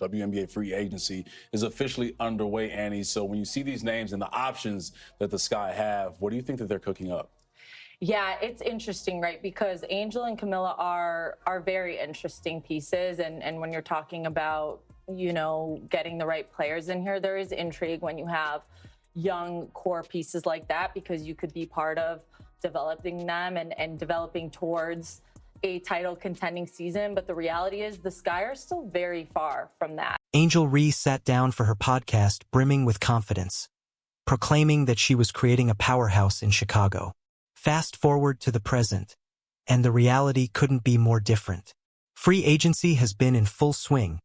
WNBA free agency is officially underway, Annie. So when you see these names and the options that the Sky have, what do you think that they're cooking up? Yeah, it's interesting, right? Because Angel and Camilla are very interesting pieces. And when you're talking about, you know, getting the right players in here, there is intrigue when you have young core pieces like that, because you could be part of developing them and developing towards a title contending season. But the reality is the Sky are still very far from that. Angel Reese sat down for her podcast brimming with confidence, proclaiming that she was creating a powerhouse in Chicago. Fast forward to the present, and the reality couldn't be more different. Free agency has been in full swing,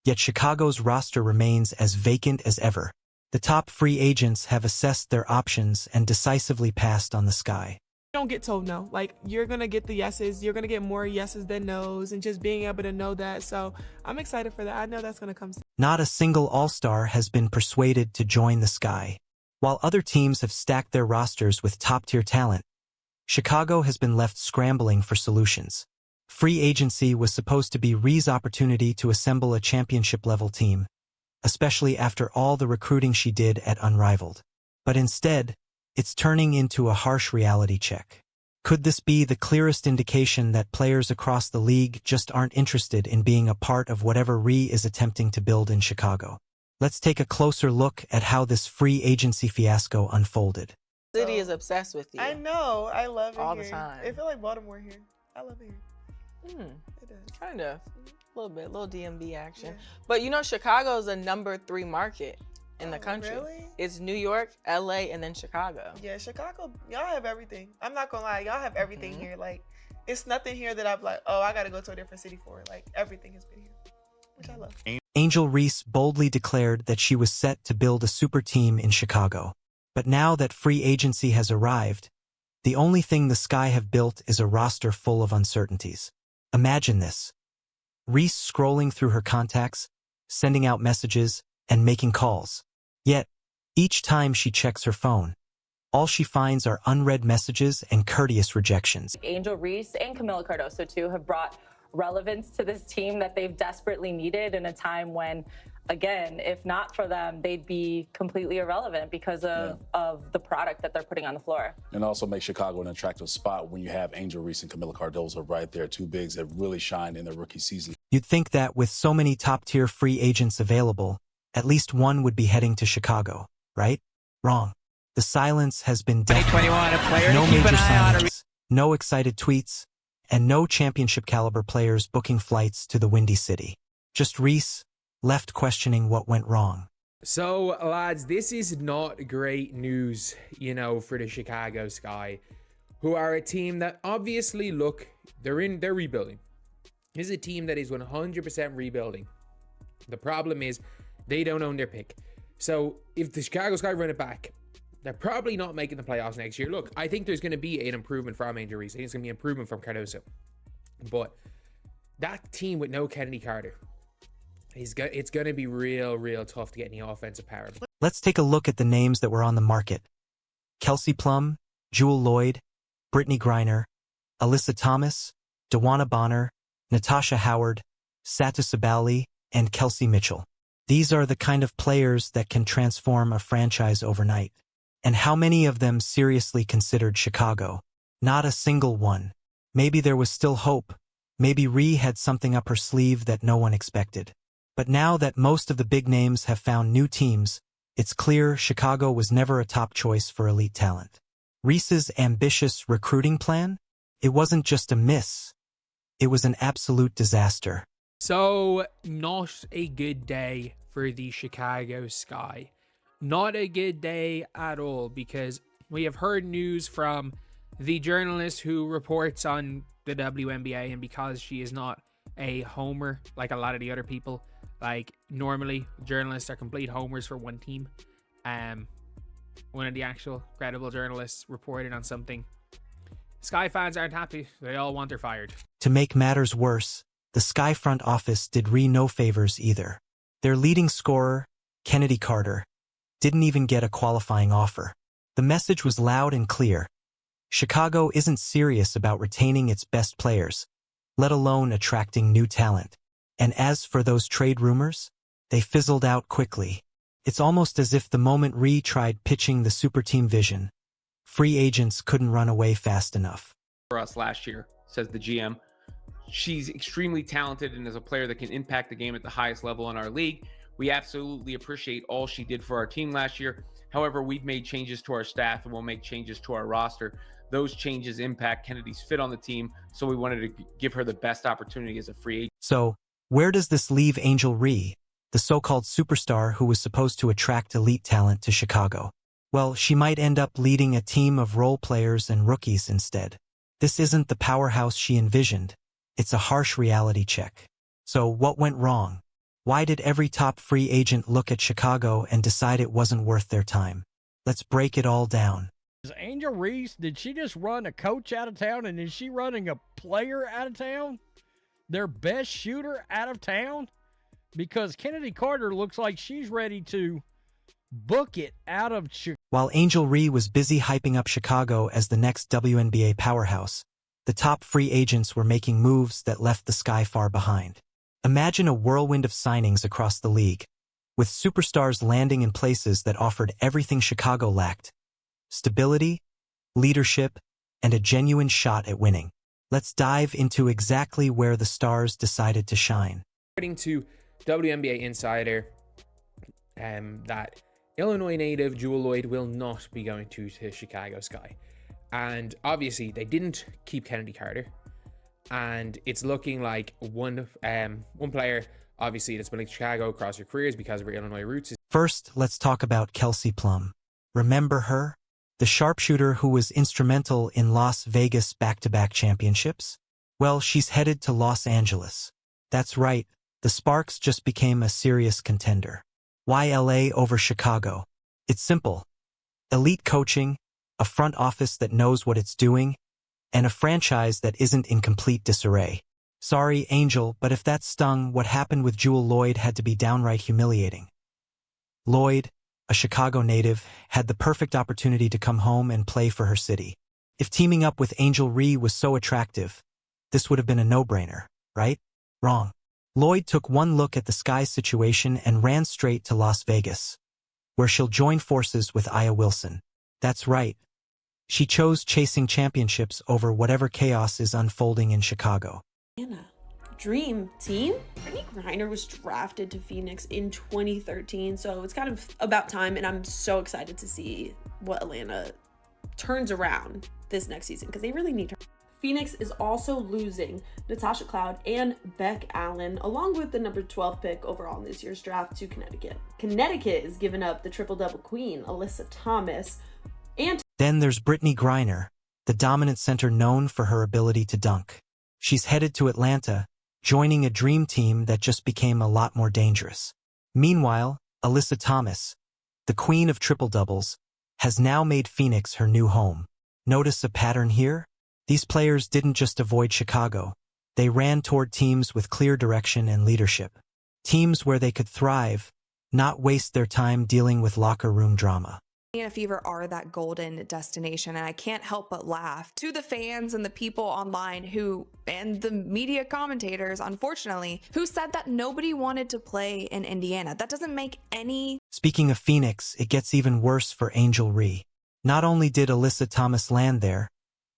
yet Chicago's roster remains as vacant as ever. The top free agents have assessed their options and decisively passed on the Sky. Don't get told no. Like, you're going to get the yeses. You're going to get more yeses than nos, and just being able to know that. So I'm excited for that. I know that's going to come soon. Not a single all-star has been persuaded to join the Sky. While other teams have stacked their rosters with top-tier talent, Chicago has been left scrambling for solutions. Free agency was supposed to be Reese's opportunity to assemble a championship-level team, especially after all the recruiting she did at Unrivaled. But instead, it's turning into a harsh reality check. Could this be the clearest indication that players across the league just aren't interested in being a part of whatever Reese is attempting to build in Chicago? Let's take a closer look at how this free agency fiasco unfolded. City is obsessed with you. I know. I love it all here. the time. I feel like Baltimore here. I love it here. It does. Kind of. A little bit. A little DMV action. Yeah. But you know, Chicago is the #3 market in the country. Really? It's New York, LA, and then Chicago. Yeah, Chicago, y'all have everything. I'm not gonna lie, y'all have everything here. Like, it's nothing here that I'm like, oh, I gotta go to a different city for it. Like, everything has been here, which I love. Angel Reese boldly declared that she was set to build a super team in Chicago. But now that free agency has arrived, the only thing the Sky have built is a roster full of uncertainties. Imagine this. Reese scrolling through her contacts, sending out messages, and making calls. Yet, each time she checks her phone, all she finds are unread messages and courteous rejections. Angel Reese and Camilla Cardoso, too, have brought relevance to this team that they've desperately needed in a time when, again, if not for them, they'd be completely irrelevant because of the product that they're putting on the floor. And also make Chicago an attractive spot when you have Angel Reese and Camilla Cardoso right there, two bigs that really shined in their rookie season. You'd think that with so many top-tier free agents available, at least one would be heading to Chicago, right? Wrong. The silence has been deafening. No major signings, no excited tweets, and no championship-caliber players booking flights to the Windy City. Just Reese, left questioning what went wrong. So, lads, this is not great news, you know, for the Chicago Sky, who are a team that obviously, look, they're rebuilding. This is a team that is 100% rebuilding. The problem is they don't own their pick. So, if the Chicago Sky run it back, they're probably not making the playoffs next year. Look, I think there's going to be an improvement from Angel Reese. I think it's going to be an improvement from Cardoso. But that team with no Kennedy Carter, it's going to be real tough to get any offensive power. Let's take a look at the names that were on the market. Kelsey Plum, Jewel Lloyd, Brittany Griner, Alyssa Thomas, Dewana Bonner, Natasha Howard, Satu Sabali, and Kelsey Mitchell. These are the kind of players that can transform a franchise overnight. And how many of them seriously considered Chicago? Not a single one. Maybe there was still hope. Maybe Ree had something up her sleeve that no one expected. But now that most of the big names have found new teams, it's clear Chicago was never a top choice for elite talent. Reese's ambitious recruiting plan? It wasn't just a miss. It was an absolute disaster. So, not a good day for the Chicago Sky. Not a good day at all, because we have heard news from the journalist who reports on the WNBA, and because she is not a homer like a lot of the other people, like normally journalists are complete homers for one team. One of the actual credible journalists reported on something. Sky fans aren't happy. They all want her fired. To make matters worse, the Sky front office did Ree no favors either. Their leading scorer, Kennedy Carter, didn't even get a qualifying offer. The message was loud and clear. Chicago isn't serious about retaining its best players, let alone attracting new talent. And as for those trade rumors, they fizzled out quickly. It's almost as if the moment Ree tried pitching the super team vision, free agents couldn't run away fast enough. For us last year, says the GM. She's extremely talented and is a player that can impact the game at the highest level in our league. We absolutely appreciate all she did for our team last year. However, we've made changes to our staff and we'll make changes to our roster. Those changes impact Kennedy's fit on the team, so we wanted to give her the best opportunity as a free agent. So, where does this leave Angel Ree, the so-called superstar who was supposed to attract elite talent to Chicago? Well, she might end up leading a team of role players and rookies instead. This isn't the powerhouse she envisioned. It's a harsh reality check. So, what went wrong? Why did every top free agent look at Chicago and decide it wasn't worth their time? Let's break it all down. Is Angel Reese, did she just run a coach out of town, and is she running a player out of town? Their best shooter out of town? Because Kennedy Carter looks like she's ready to book it out of Chicago. While Angel Ree was busy hyping up Chicago as the next WNBA powerhouse, the top free agents were making moves that left the sky far behind. Imagine a whirlwind of signings across the league, with superstars landing in places that offered everything Chicago lacked: stability, leadership, and a genuine shot at winning. Let's dive into exactly where the stars decided to shine. According to WNBA Insider, that Illinois native Jewel Lloyd will not be going to Chicago Sky. And obviously, they didn't keep Kennedy Carter. And it's looking like one player, obviously, that's been in Chicago across her careers because of her Illinois roots. First, let's talk about Kelsey Plum. Remember her? The sharpshooter who was instrumental in Las Vegas back-to-back championships? Well, she's headed to Los Angeles. That's right, the Sparks just became a serious contender. Why LA over Chicago? It's simple. Elite coaching, a front office that knows what it's doing, and a franchise that isn't in complete disarray. Sorry, Angel, but if that stung, what happened with Jewel Lloyd had to be downright humiliating. Lloyd, a Chicago native, had the perfect opportunity to come home and play for her city. If teaming up with Angel Ree was so attractive, this would have been a no-brainer, right? Wrong. Lloyd took one look at the Sky's situation and ran straight to Las Vegas, where she'll join forces with Aya Wilson. That's right. She chose chasing championships over whatever chaos is unfolding in Chicago. Anna, dream team? Brittany Griner was drafted to Phoenix in 2013, so it's kind of about time, and I'm so excited to see what Atlanta turns around this next season, because they really need her. Phoenix is also losing Natasha Cloud and Beck Allen, along with the number 12 pick overall in this year's draft, to Connecticut. Connecticut is giving up the triple-double queen, Alyssa Thomas, and Then there's Brittany Griner, the dominant center known for her ability to dunk. She's headed to Atlanta, joining a dream team that just became a lot more dangerous. Meanwhile, Alyssa Thomas, the queen of triple-doubles, has now made Phoenix her new home. Notice a pattern here? These players didn't just avoid Chicago. They ran toward teams with clear direction and leadership. Teams where they could thrive, not waste their time dealing with locker room drama. Indiana Fever are that golden destination, and I can't help but laugh to the fans and the people online and the media commentators, unfortunately, who said that nobody wanted to play in Indiana. That doesn't make any... Speaking of Phoenix, it gets even worse for Angel Ree. Not only did Alyssa Thomas land there,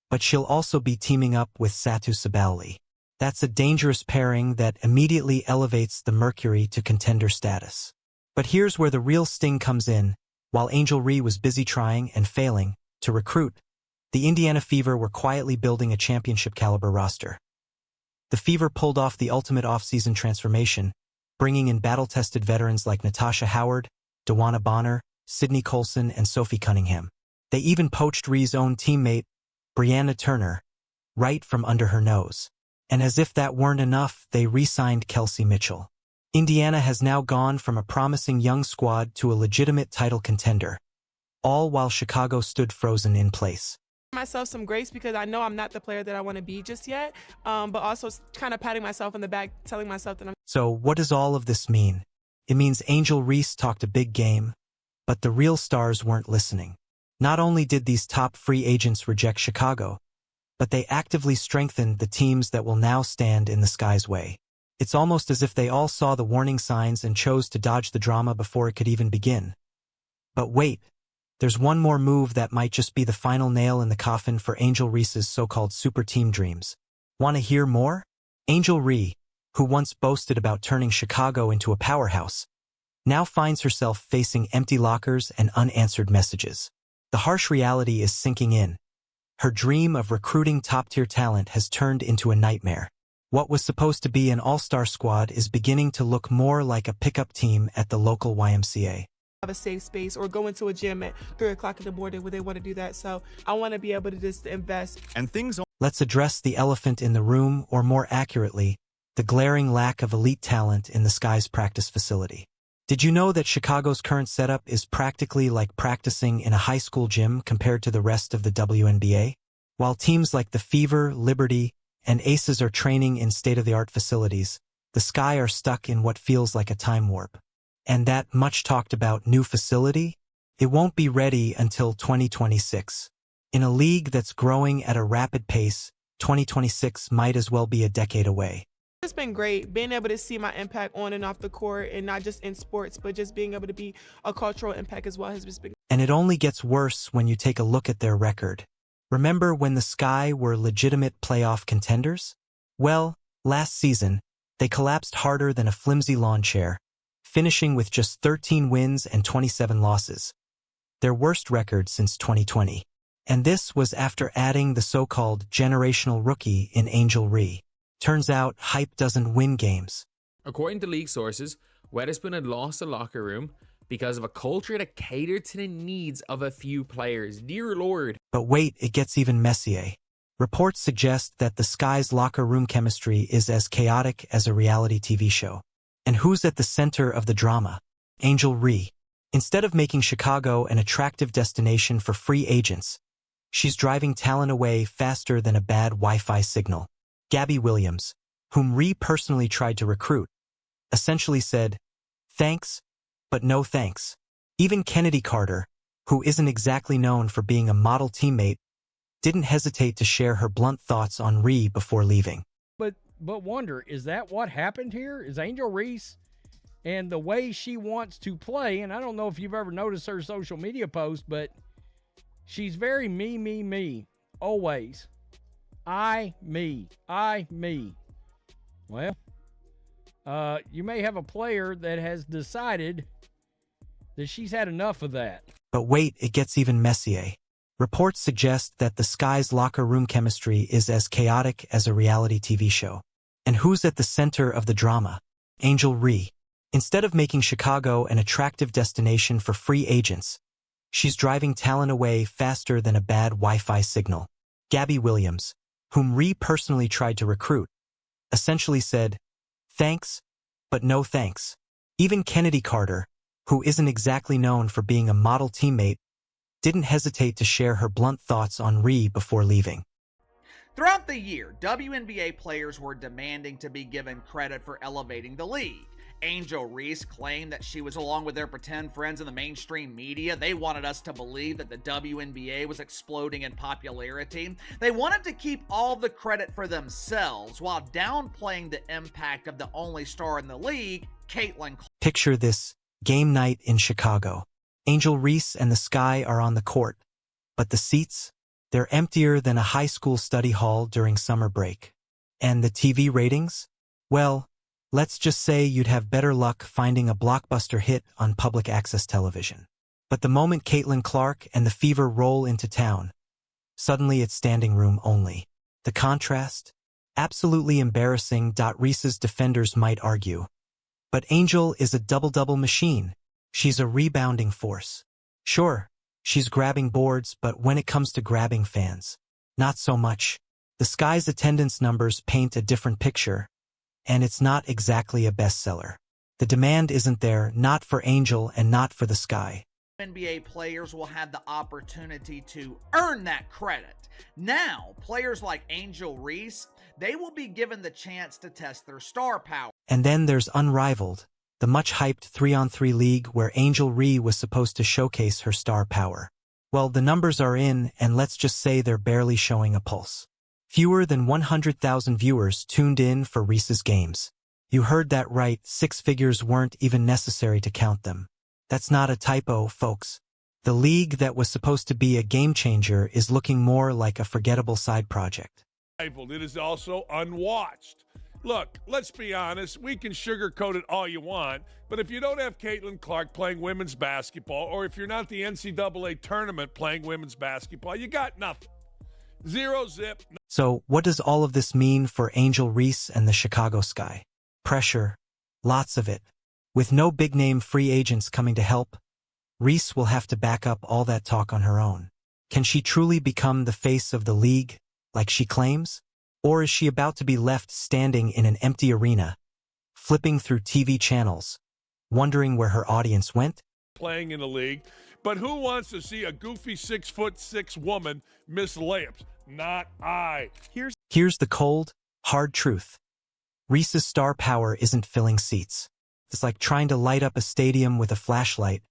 but she'll also be teaming up with Satu Sabali. That's a dangerous pairing that immediately elevates the Mercury to contender status. But here's where the real sting comes in. While Angel Ree was busy trying and failing to recruit, the Indiana Fever were quietly building a championship-caliber roster. The Fever pulled off the ultimate offseason transformation, bringing in battle-tested veterans like Natasha Howard, DeWanna Bonner, Sydney Colson, and Sophie Cunningham. They even poached Ree's own teammate, Brianna Turner, right from under her nose. And as if that weren't enough, they re-signed Kelsey Mitchell. Indiana has now gone from a promising young squad to a legitimate title contender, all while Chicago stood frozen in place. Myself some grace because I know I'm not the player that I want to be just yet, but also kind of patting myself in the back, telling myself that I'm... So what does all of this mean? It means Angel Reese talked a big game, but the real stars weren't listening. Not only did these top free agents reject Chicago, but they actively strengthened the teams that will now stand in the Sky's way. It's almost as if they all saw the warning signs and chose to dodge the drama before it could even begin. But wait, there's one more move that might just be the final nail in the coffin for Angel Reese's so-called super team dreams. Want to hear more? Angel Reese, who once boasted about turning Chicago into a powerhouse, now finds herself facing empty lockers and unanswered messages. The harsh reality is sinking in. Her dream of recruiting top-tier talent has turned into a nightmare. What was supposed to be an all-star squad is beginning to look more like a pickup team at the local YMCA. Have a safe space or go into a gym at 3 o'clock in the morning when they want to do that. So I want to be able to just invest. Let's address the elephant in the room, or more accurately, the glaring lack of elite talent in the Sky's practice facility. Did you know that Chicago's current setup is practically like practicing in a high school gym compared to the rest of the WNBA? While teams like the Fever, Liberty, and Aces are training in state-of-the-art facilities, the Sky are stuck in what feels like a time warp. And that much-talked-about new facility? It won't be ready until 2026. In a league that's growing at a rapid pace, 2026 might as well be a decade away. It's been great being able to see my impact on and off the court, and not just in sports, but just being able to be a cultural impact as well has just been. And it only gets worse when you take a look at their record. Remember when the Sky were legitimate playoff contenders? Well, last season, they collapsed harder than a flimsy lawn chair, finishing with just 13 wins and 27 losses, their worst record since 2020. And this was after adding the so-called generational rookie in Angel Reese. Turns out, hype doesn't win games. According to league sources, Weatherspoon had lost the locker room because of a culture that catered to the needs of a few players. Dear Lord. But wait, it gets even messier. Reports suggest that the Sky's locker room chemistry is as chaotic as a reality TV show. And who's at the center of the drama? Angel Reese. Instead of making Chicago an attractive destination for free agents, she's driving talent away faster than a bad Wi-Fi signal. Gabby Williams, whom Reese personally tried to recruit, essentially said, "Thanks, but no thanks." Even Kennedy Carter, who isn't exactly known for being a model teammate, didn't hesitate to share her blunt thoughts on Reese before leaving. But wonder, is that what happened here? Is Angel Reese and the way she wants to play, and I don't know if you've ever noticed her social media post, but she's very me, always. Me. Well, you may have a player that has decided that she's had enough of that. But wait, it gets even messier. Reports suggest that the Sky's locker room chemistry is as chaotic as a reality TV show. And who's at the center of the drama? Angel Reese. Instead of making Chicago an attractive destination for free agents, she's driving talent away faster than a bad Wi-Fi signal. Gabby Williams, whom Reese personally tried to recruit, essentially said, "Thanks, but no thanks." Even Kennedy Carter, who isn't exactly known for being a model teammate, didn't hesitate to share her blunt thoughts on Reese before leaving. Throughout the year, WNBA players were demanding to be given credit for elevating the league. Angel Reese claimed that she was along with their pretend friends in the mainstream media. They wanted us to believe that the WNBA was exploding in popularity. They wanted to keep all the credit for themselves while downplaying the impact of the only star in the league, Caitlin. Picture this, game night in Chicago. Angel Reese and the Sky are on the court, but the seats, they're emptier than a high school study hall during summer break. And the TV ratings? Well, let's just say you'd have better luck finding a blockbuster hit on public access television. But the moment Caitlin Clark and the Fever roll into town, suddenly it's standing room only. The contrast? Absolutely embarrassing. Reese's defenders might argue. But Angel is a double-double machine. She's a rebounding force. Sure, she's grabbing boards, but when it comes to grabbing fans, not so much. The Sky's attendance numbers paint a different picture, and it's not exactly a bestseller. The demand isn't there, not for Angel and not for the Sky. NBA players will have the opportunity to earn that credit. Now, players like Angel Reese, they will be given the chance to test their star power. And then there's Unrivaled, the much-hyped 3-on-3 league where Angel Reese was supposed to showcase her star power. Well, the numbers are in, and let's just say they're barely showing a pulse. Fewer than 100,000 viewers tuned in for Reese's games. You heard that right, 6 figures weren't even necessary to count them. That's not a typo, folks. The league that was supposed to be a game changer is looking more like a forgettable side project. It is also unwatched. Look, let's be honest, we can sugarcoat it all you want, but if you don't have Caitlin Clark playing women's basketball, or if you're not the NCAA tournament playing women's basketball, you got nothing. Zero zip. So, what does all of this mean for Angel Reese and the Chicago Sky? Pressure. Lots of it. With no big-name free agents coming to help, Reese will have to back up all that talk on her own. Can she truly become the face of the league, like she claims? Or is she about to be left standing in an empty arena, flipping through TV channels, wondering where her audience went? Playing in the league, but who wants to see a goofy 6'6" woman miss layups? Not I. Here's the cold, hard truth. Reese's star power isn't filling seats. It's like trying to light up a stadium with a flashlight.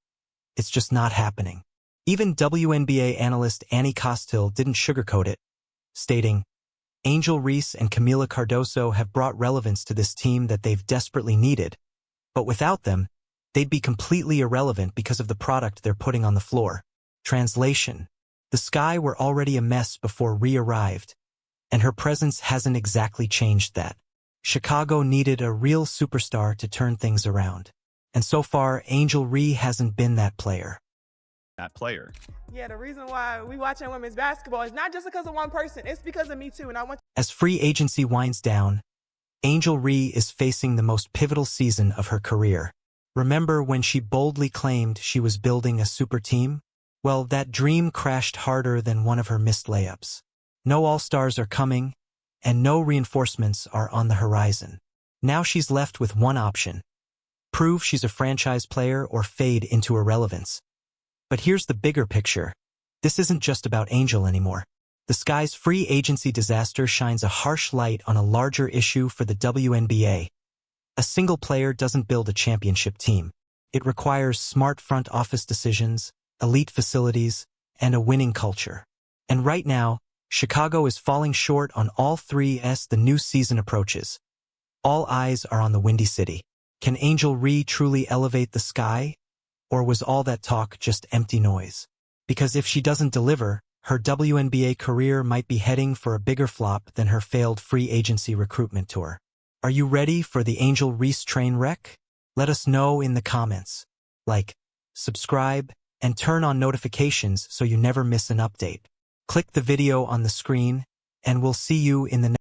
It's just not happening. Even WNBA analyst Annie Costil didn't sugarcoat it, stating, Angel Reese and Camila Cardoso have brought relevance to this team that they've desperately needed, but without them, they'd be completely irrelevant because of the product they're putting on the floor. Translation: the Sky were already a mess before Rhea arrived, and her presence hasn't exactly changed that. Chicago needed a real superstar to turn things around, and so far, Angel Reese hasn't been that player. Yeah, the reason why we watching women's basketball is not just because of one person. It's because of me too, and I want. As free agency winds down, Angel Reese is facing the most pivotal season of her career. Remember when she boldly claimed she was building a super team? Well, that dream crashed harder than one of her missed layups. No all-stars are coming, and no reinforcements are on the horizon. Now she's left with one option: prove she's a franchise player or fade into irrelevance. But here's the bigger picture. This isn't just about Angel anymore. The Sky's free agency disaster shines a harsh light on a larger issue for the WNBA. A single player doesn't build a championship team. It requires smart front office decisions, elite facilities, and a winning culture. And right now, Chicago is falling short on all three as the new season approaches. All eyes are on the Windy City. Can Angel Reese truly elevate the Sky? Or was all that talk just empty noise? Because if she doesn't deliver, her WNBA career might be heading for a bigger flop than her failed free agency recruitment tour. Are you ready for the Angel Reese train wreck? Let us know in the comments. Like, subscribe, and turn on notifications so you never miss an update. Click the video on the screen, and we'll see you in the next